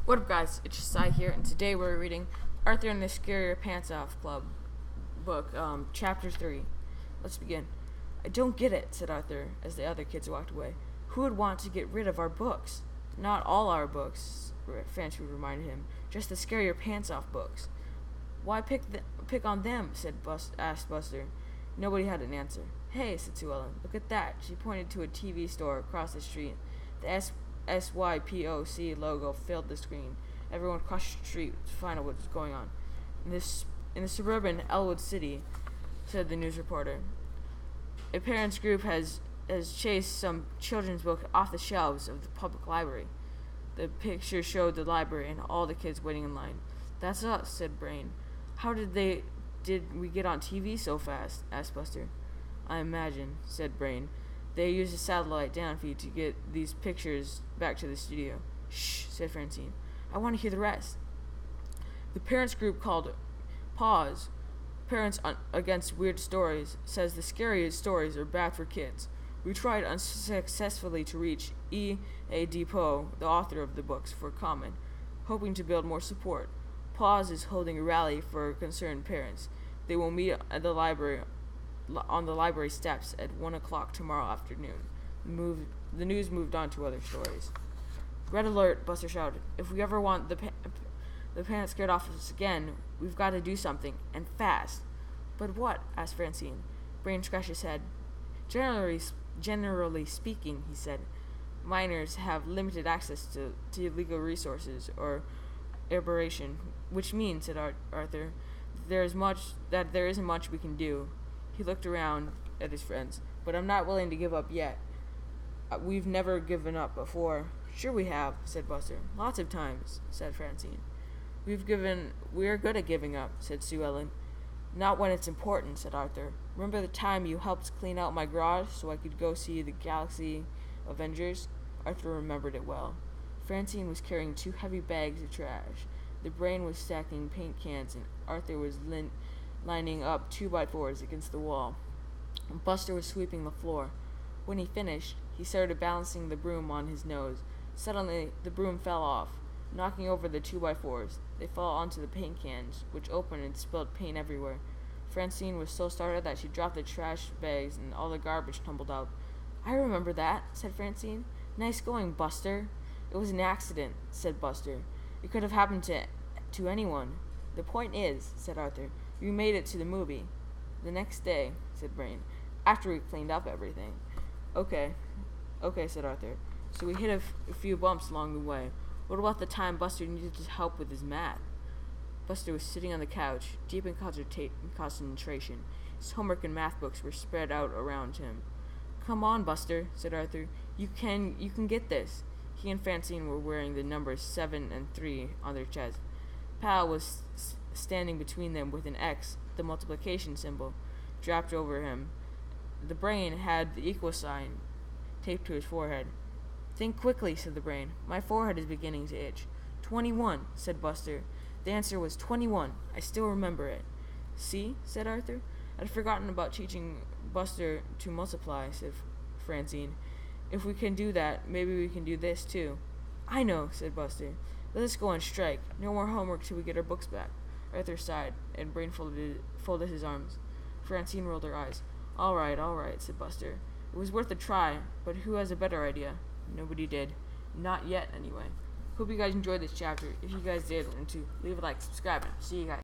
What up, guys? It's Josiah here, and today we're reading Arthur and the Scare Your Pants Off Club book, Chapter 3. Let's begin. I don't get it, said Arthur as the other kids walked away. Who would want to get rid of our books? Not all our books, Francie reminded him. Just the Scare Your Pants Off books. Why pick on them? Asked Buster. Nobody had an answer. Hey, said Sue Ellen, look at that. She pointed to a TV store across the street. The SYPOC logo filled the screen. Everyone crossed the street to find out what was going on. In the suburban Elwood City, said the news reporter, a parents group has chased some children's book off the shelves of the public library. The picture showed the library and all the kids waiting in line. That's us, said Brain. How did we get on TV so fast? Asked Buster. I imagine, said Brain. They used a satellite downfeed to get these pictures back to the studio. Shh, said Francine. I want to hear the rest. The parents group called Pause, Parents Against Weird Stories, says the scariest stories are bad for kids. We tried unsuccessfully to reach E.A. Depot, the author of the books, for comment, hoping to build more support. Pause is holding a rally for concerned parents. They will meet at the library on the library steps at 1 o'clock tomorrow afternoon. The news moved on to other stories. Red alert, Buster shouted. If we ever want the parents scared off of us again, we've got to do something, and fast. But what? Asked Francine. Brain scratched his head. Generally speaking, he said, minors have limited access to legal resources or aberration, which means, said Arthur, there isn't much we can do. He looked around at his friends. But I'm not willing to give up yet. We've never given up before. Sure we have, said Buster. Lots of times, said Francine. We are good at giving up, said Sue Ellen. Not when it's important, said Arthur. Remember the time you helped clean out my garage so I could go see the Galaxy Avengers? Arthur remembered it well. Francine was carrying 2 heavy bags of trash. The Brain was stacking paint cans, and Arthur was lining up 2x4s against the wall. And Buster was sweeping the floor. When he finished, he started balancing the broom on his nose. Suddenly, the broom fell off, knocking over the 2x4s. They fell onto the paint cans, which opened and spilled paint everywhere. Francine was so startled that she dropped the trash bags and all the garbage tumbled out. I remember that, said Francine. Nice going, Buster. It was an accident, said Buster. It could have happened to anyone. The point is, said Arthur, you made it to the movie. The next day, said Brain, after we cleaned up everything. Okay, said Arthur. So we hit a few bumps along the way. What about the time Buster needed help with his math? Buster was sitting on the couch, deep in concentration. His homework and math books were spread out around him. Come on, Buster, said Arthur. You can get this. He and Francine were wearing the numbers 7 and 3 on their chests. Pal was standing between them with an X, the multiplication symbol, draped over him. The Brain had the equal sign taped to his forehead. Think quickly, said the Brain. My forehead is beginning to itch. 21, said Buster. The answer was 21. I still remember it. See, said Arthur. I'd forgotten about teaching Buster to multiply, said Francine. If we can do that, maybe we can do this too. I know, said Buster. Let us go on strike. No more homework till we get our books back. Arthur sighed, and Brain folded his arms. Francine rolled her eyes. All right, said Buster. It was worth a try, but who has a better idea? Nobody did. Not yet, anyway. Hope you guys enjoyed this chapter. If you guys did, leave a like, subscribe, and see you guys.